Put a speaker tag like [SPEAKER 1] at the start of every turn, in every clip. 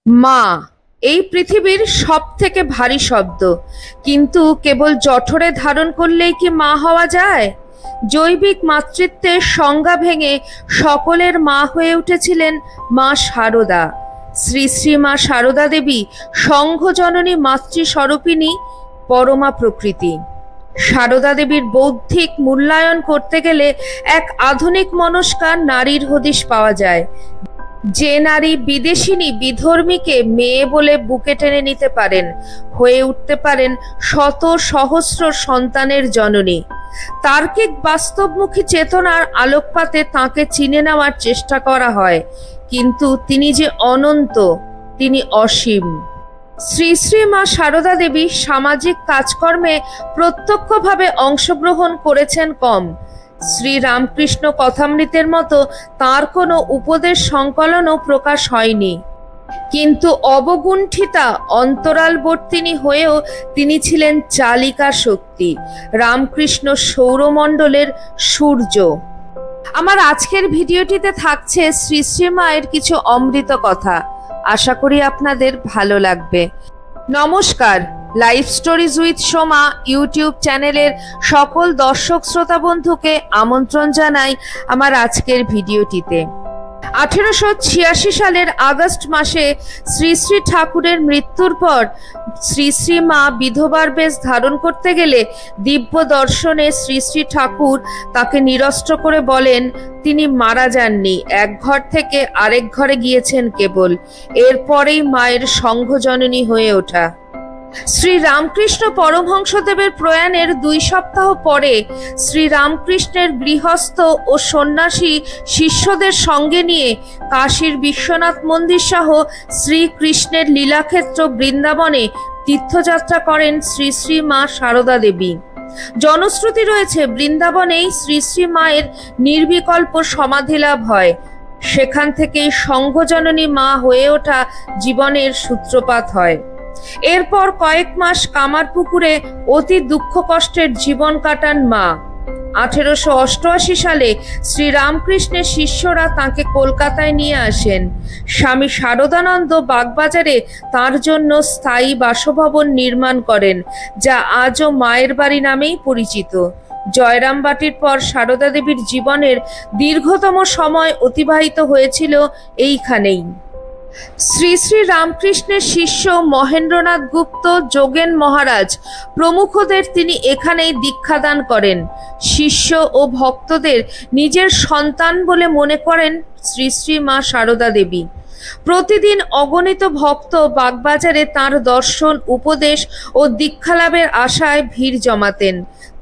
[SPEAKER 1] মা এই পৃথিবীর সবথেকে ভারী শব্দ, কিন্তু কেবল জঠরে ধারণ করলেই কি মা হওয়া যায়? জৈবিক মাতৃত্বের সংজ্ঞা ভেঙে সকলের মা হয়ে উঠেছিলেন মা শারদা। শ্রী শ্রী মা শারদা দেবী সংঘজননী মাতৃস্বরূপিণী পরমা প্রকৃতি। শারদা দেবীর বৌদ্ধিক মূল্যায়ন করতে গেলে এক আধুনিক মনস্কা নারীর হদিশ পাওয়া যায়। যে নারী বিদেশিনী বিধর্মীকে মেয়ে বলে বুকে টেনে নিতে পারেন, হয়ে উঠতে পারেন শত সহস্র সন্তানের জননী। তার্কিক বাস্তবমুখী চেতনার আলোকপাতে তাকে চিনে নেওয়ার চেষ্টা করা হয়, কিন্তু তিনি যে অনন্ত, তিনি অসীম। শ্রী শ্রী মা শারদা দেবী সামাজিক কাজকর্মে প্রত্যক্ষভাবে অংশগ্রহণ করেছেন কম। শ্রী রামকৃষ্ণ কথামৃতের মতো তার কোনো উপদেশ সংকলনও প্রকাশ হয়নি, কিন্তু অবগুণ্ঠিতা অন্তরালবর্তিনী হয়েও তিনি ছিলেন চালিকা শক্তি, রামকৃষ্ণ সৌরমণ্ডলের সূর্য। আমার আজকের ভিডিওটিতে থাকছে শ্রী শ্রী মায়ের কিছু অমৃত কথা। আশা করি আপনাদের ভালো লাগবে। নমস্কার, life stories with Soma YouTube চ্যানেলের সকল দর্শক শ্রোতা বন্ধুকে আমন্ত্রণ জানাই আমার আজকের ভিডিওটিতে। 1886 সালের আগস্ট মাসে শ্রী শ্রী ঠাকুরের মৃত্যুর পর শ্রী শ্রী মা বিধবার বেশ ধারণ করতে গেলে দিব্য দর্শনে শ্রী শ্রী ঠাকুর তাকে নিরস্ত্র করে বলেন তিনি মারা যাননি, এক ঘর থেকে আরেক ঘরে গিয়েছেন কেবল। এরপরেই মায়ের সংঘজননী হয়ে ওঠা। শ্রী রামকৃষ্ণ পরমহংসদেবের প্রয়াণের 2 সপ্তাহ পরে শ্রী রামকৃষ্ণের গৃহস্থ ও সন্ন্যাসী শিষ্যদের সঙ্গে নিয়ে কাশীর বিশ্বনাথ মন্দির সহ শ্রীকৃষ্ণের লীলাক্ষেত্র বৃন্দাবনে তীর্থযাত্রা করেন শ্রী শ্রী মা শারদা দেবী। জনশ্রুতি রয়েছে বৃন্দাবনেই শ্রী শ্রী মায়ের নির্বিকল্প সমাধি লাভ হয়। সেখান থেকেই সংঘজননী মা হয়ে ওঠা জীবনের সূত্রপাত হয়। এরপর কয়েক মাস কামারপুকুরে অতি দুঃখ কষ্টের জীবন কাটান মা। 1888 সালে শ্রী রামকৃষ্ণের শিষ্যরা তাঁকে কলকাতায় নিয়ে আসেন। স্বামী শারদানন্দ বাগবাজারে তাঁর জন্য স্থায়ী বাসভবন নির্মাণ করেন, যা আজও মায়ের বাড়ি নামেই পরিচিত। জয়রামবাটির পর শারদা দেবীর জীবনের দীর্ঘতম সময় অতিবাহিত হয়েছিল এইখানেই। শ্রী শ্রী রামকৃষ্ণের শিষ্য মহেন্দ্রনাথ গুপ্ত, যোগেন মহারাজ প্রমুখদের তিনি এখানেই দীক্ষাদান করেন। শিষ্য ও ভক্তদের নিজের সন্তান বলে মনে করেন শ্রী শ্রী মা শারদা দেবী। প্রতিদিন অগণিত ভক্ত বাগবাজারে তাঁর দর্শন, উপদেশ ও দীক্ষালাভের আশায় ভিড় জমাতেন।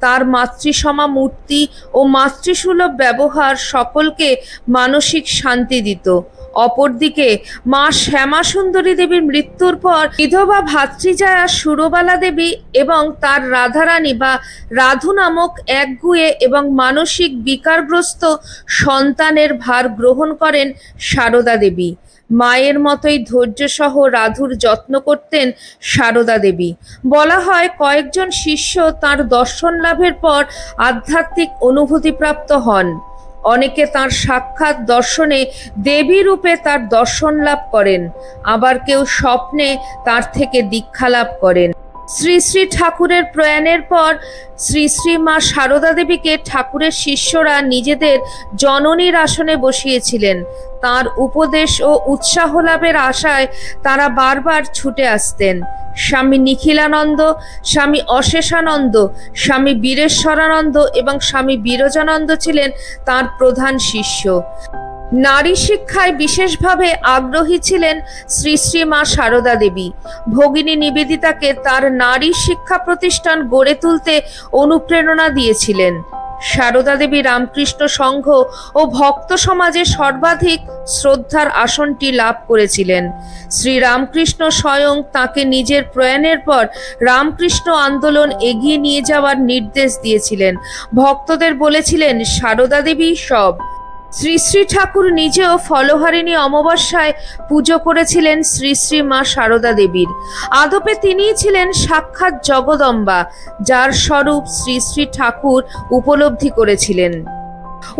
[SPEAKER 1] তার মাতৃসমা মূর্তি ও মাতৃসুলভ ব্যবহার সকলকে মানসিক শান্তি দিত। অপরদিকে মা শ্যামা সুন্দরী দেবীর মৃত্যুর পর বিধবা ভাতৃজায়া সুরবালা দেবী এবং তার রাধারানী বা রাধু নামক একগুঁয়ে এবং মানসিক বিকারগ্রস্ত সন্তানের ভার গ্রহণ করেন শারদা দেবী। মায়ের মতোই ধৈর্যসহ রাধুর যত্ন করতেন শারদা দেবী। বলা হয় কয়েকজন শিষ্য তাঁর দর্শন লাভের পর আধ্যাত্মিক অনুভূতিপ্রাপ্ত হন। অনেকে তাঁর সাক্ষাৎ দর্শনে দেবী রূপে তার দর্শন লাভ করেন, আবার কেউ স্বপ্নে তার থেকে দীক্ষা লাভ করেন। শ্রী শ্রী ঠাকুরের প্রয়াণের পর শ্রী শ্রী মা শারদা দেবীকে ঠাকুরের শিষ্যরা নিজেদের জননীর আসনে বসিয়েছিলেন। তাঁর উপদেশ ও উৎসাহ লাভের আশায় তারা বারবার ছুটে আসতেন। স্বামী নিখিলানন্দ, স্বামী অশেষানন্দ, স্বামী বীরেশ্বরানন্দ এবং স্বামী বিরজানন্দ ছিলেন তাঁর প্রধান শিষ্য। নারী শিক্ষায় বিশেষভাবে আগ্রহী ছিলেন শ্রী শ্রী মা শারদা দেবী। ভগিনী নিবেদিতাকে তার নারী শিক্ষা প্রতিষ্ঠান গড়ে তুলতে অনুপ্রেরণা দিয়েছিলেন। শারদা দেবী রামকৃষ্ণ সংঘ ও ভক্ত সমাজে সর্বাধিক শ্রদ্ধার আসনটি লাভ করেছিলেন। শ্রী রামকৃষ্ণ স্বয়ং তাকে নিজের প্রয়াণের পর রামকৃষ্ণ আন্দোলন এগিয়ে নিয়ে যাওয়ার নির্দেশ দিয়েছিলেন। ভক্তদের বলেছিলেন শারদা দেবী সব। শ্রী শ্রী ঠাকুর নিজেও ফলহারিণী অমাবস্যায় পুজো করেছিলেন শ্রী শ্রী মা শারদা দেবীর। আদপে তিনিই ছিলেন সাক্ষাৎ জগদম্বা, যার স্বরূপ শ্রী শ্রী ঠাকুর উপলব্ধি করেছিলেন।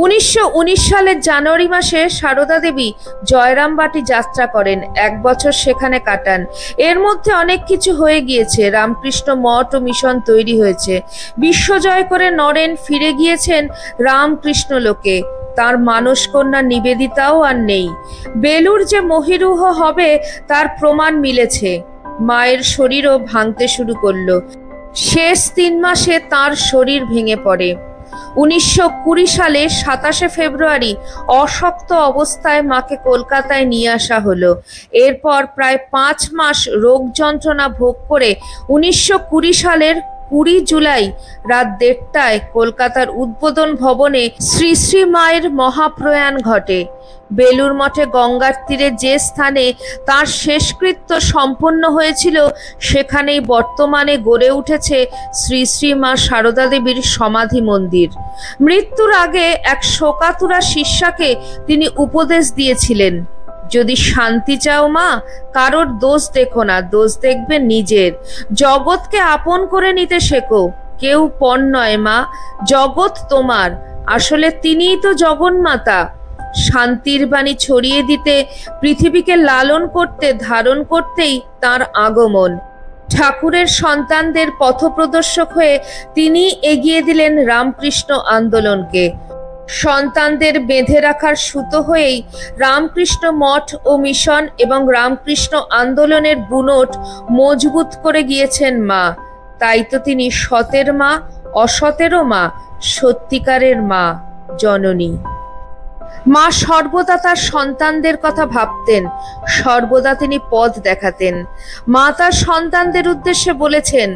[SPEAKER 1] 1919 সালের জানুয়ারি মাসে সারদা দেবী জয়রামবাটি যাত্রা করেন। 1 বছর সেখানে কাটান। এর মধ্যে অনেক কিছু হয়ে গিয়েছে। রামকৃষ্ণ মঠ ও মিশন তৈরি হয়েছে। বিশ্বজয় করে নরেন ফিরে গিয়েছেন রামকৃষ্ণ লোকে। তার মানসকন্যা নিবেদিতাও আর নেই। বেলুর যে মহিরুহ হবে তার প্রমাণ মিলেছে। মায়ের শরীরও ভাঙতে শুরু করলো। শেষ 3 মাসে তার শরীর ভেঙে পড়ে। 1920 সালে 27 ফেব্রুয়ারি অশক্ত অবস্থায় মাকে কলকাতায় নিয়ে আসা হলো। এরপর প্রায় 5 মাস রোগ যন্ত্রণা ভোগ করে 1920 সালের 20 জুলাই রাত 1:30টায় কলকাতার উদ্বোধন ভবনে শ্রী শ্রী মায়ের মহাপ্রয়াণ ঘটে। বেলুর মঠে গঙ্গার তীরে যে স্থানে তার শেষকৃত্য সম্পন্ন হয়েছিল সেখানেই বর্তমানে গড়ে উঠেছে শ্রী শ্রী মা সারদা দেবীর সমাধি মন্দির। মৃত্যুর আগে এক শোকাতুরা শিষ্যাকে তিনি উপদেশ দিয়েছিলেন, যদি শান্তি চাও মা, কারোর দোষ দেখো না, দোষ দেখবে নিজের। জগৎকে আপন করে নিতে শেখো। কেউ পর নয় মা, জগৎ তোমার। আসলে তিনিই তো জগন্মাতা। শান্তির বাণী ছড়িয়ে দিতে, পৃথিবীকে লালন করতে, ধারণ করতেই তার আগমন। ঠাকুরের সন্তানদের পথপ্রদর্শক হয়ে তিনি এগিয়ে দিলেন রামকৃষ্ণ আন্দোলনকে। সন্তানদের বেঁধে রাখার সুতো হয়েই রামকৃষ্ণ মঠ ও মিশন এবং রামকৃষ্ণ আন্দোলনের বুনট মজবুত করে গিয়েছেন মা। তাই তো তিনি সতের মা, অসতেরও মা, সত্যিকারের মা, জননী। মা সর্বদা তার সন্তানদের কথা ভাবতেন, সর্বদা তিনি পথ দেখাতেন। মা তার সন্তানদের উদ্দেশ্যে বলেছেন,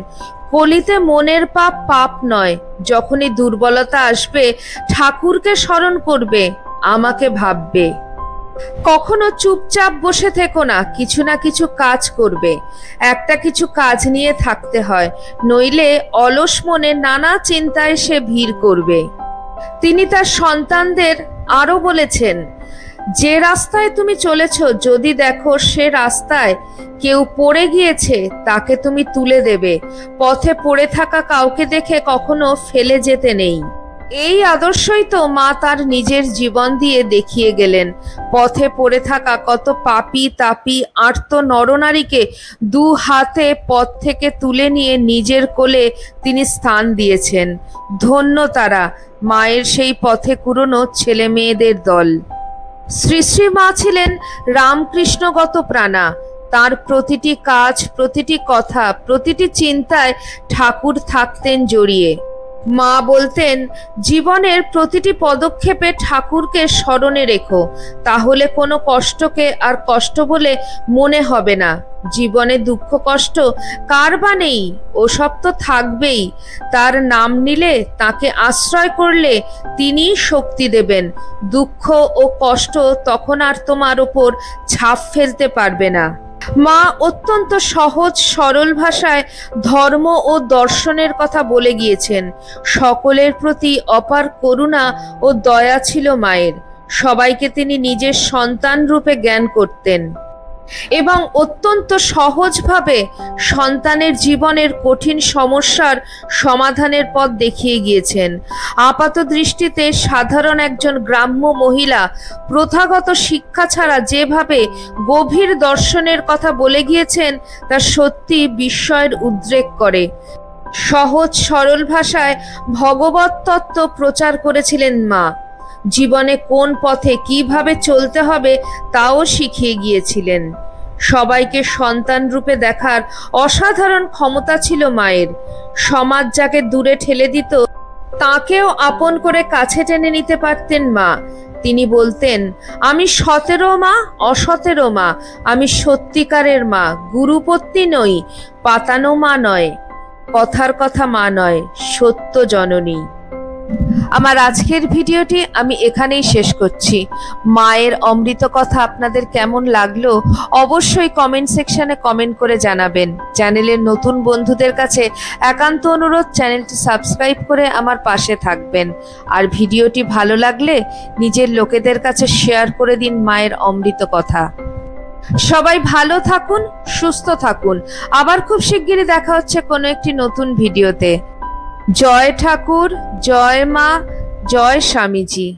[SPEAKER 1] কলিতে মনের পাপ পাপ নয়। যখনই দুর্বলতা আসবে ঠাকুরকে স্মরণ করবে, আমাকে ভাববে। কখনো চুপচাপ বসে থেকো না, কিছু না কিছু কাজ করবে। একটা কিছু কাজ নিয়ে থাকতে হয়, নইলে অলস মনে নানা চিন্তায় সে ভিড় করবে। তিনি তার সন্তানদের আরো বলেছেন, যে রাস্তায় তুমি চলেছ, যদি দেখো সে রাস্তায় কেউ পড়ে গিয়েছে, তাকে তুমি তুলে দেবে। পথে পড়ে থাকা কাউকে দেখে কখনো ফেলে যেতে নেই। এই আদর্শই তো মা তার নিজের জীবন দিয়ে দেখিয়ে গেলেন। পথে পড়ে থাকা কত পাপী তাপী আর্ত নরনারীকে 2 হাতে পথ থেকে তুলে নিয়ে নিজের কোলে তিনি স্থান দিয়েছেন। ধন্য তারা, মায়ের সেই পথে কুরোনো ছেলে মেয়েদের দল। শ্রী শ্রী মা ছিলেন রামকৃষ্ণগত প্রাণা। তার প্রতিটি কাজ, প্রতিটি কথা, প্রতিটি চিন্তায় ঠাকুর থাকতেন জড়িয়ে। মা বলতেন, জীবনের প্রতিটি পদক্ষেপে ঠাকুরকে স্মরণে রেখো, তাহলে কোনো কষ্টকে আর কষ্ট বলে মনে হবে না। জীবনে দুঃখ কষ্ট কার বা নেই, ওসব তো থাকবেই। তার নাম নিলে, তাকে আশ্রয় করলে তিনি শক্তি দেবেন। দুঃখ ও কষ্ট তখন আর তোমার ওপর ছাপ ফেলতে পারবে না। মা অত্যন্ত সহজ সরল ভাষায় ধর্ম ও দর্শনের কথা বলে গিয়েছেন। সকলের প্রতি অপার করুণা ও দয়া ছিল মায়ের। সবাইকে তিনি নিজের সন্তান রূপে জ্ঞান করতেন এবং অত্যন্ত সহজভাবে সন্তানের জীবনের কঠিন সমস্যার সমাধানের পথ দেখিয়ে গিয়েছেন। আপাত দৃষ্টিতে সাধারণ একজন গ্রাম্য মহিলা প্রথাগত শিক্ষা ছাড়া যেভাবে গভীর দর্শনের কথা বলে গিয়েছেন তা সত্যি বিস্ময়ের উদ্রেক করে। সহজ সরল ভাষায় ভগবত তত্ত্ব প্রচার করেছিলেন মা। জীবনে কোন পথে কিভাবে চলতে হবে তাও শিখিয়ে গিয়েছিলেন। সবাইকে সন্তান রূপে দেখার অসাধারণ ক্ষমতা ছিল মায়ের। সমাজ যাকে দূরে ঠেলে দিত, তাকেও আপন করে কাছে টেনে নিতে পারতেন মা। তিনি বলতেন, আমি সতেরো মা, অসতেরো মা, আমি সত্যিকারের মা, গুরুপত্নী নই, পাতানো মা নয়, কথার কথা মা নয়, সত্য জননী। আমার আজকের ভিডিওটি আমি এখানেই শেষ করছি। মায়ের অমৃত কথা আপনাদের কেমন লাগলো অবশ্যই কমেন্ট সেকশনে কমেন্ট করে জানাবেন। চ্যানেলের নতুন বন্ধুদের কাছে একান্ত অনুরোধ, চ্যানেলটি সাবস্ক্রাইব করে আমার পাশে থাকবেন। আর ভিডিওটি ভালো লাগলে নিজের লোকেদের কাছে শেয়ার করে দিন মায়ের অমৃত কথা। সবাই ভালো থাকুন, সুস্থ থাকুন। আবার খুব শিগগিরই দেখা হচ্ছে কোনো একটি নতুন ভিডিওতে। জয় ঠাকুর, জয় মা, জয় স্বামীজি।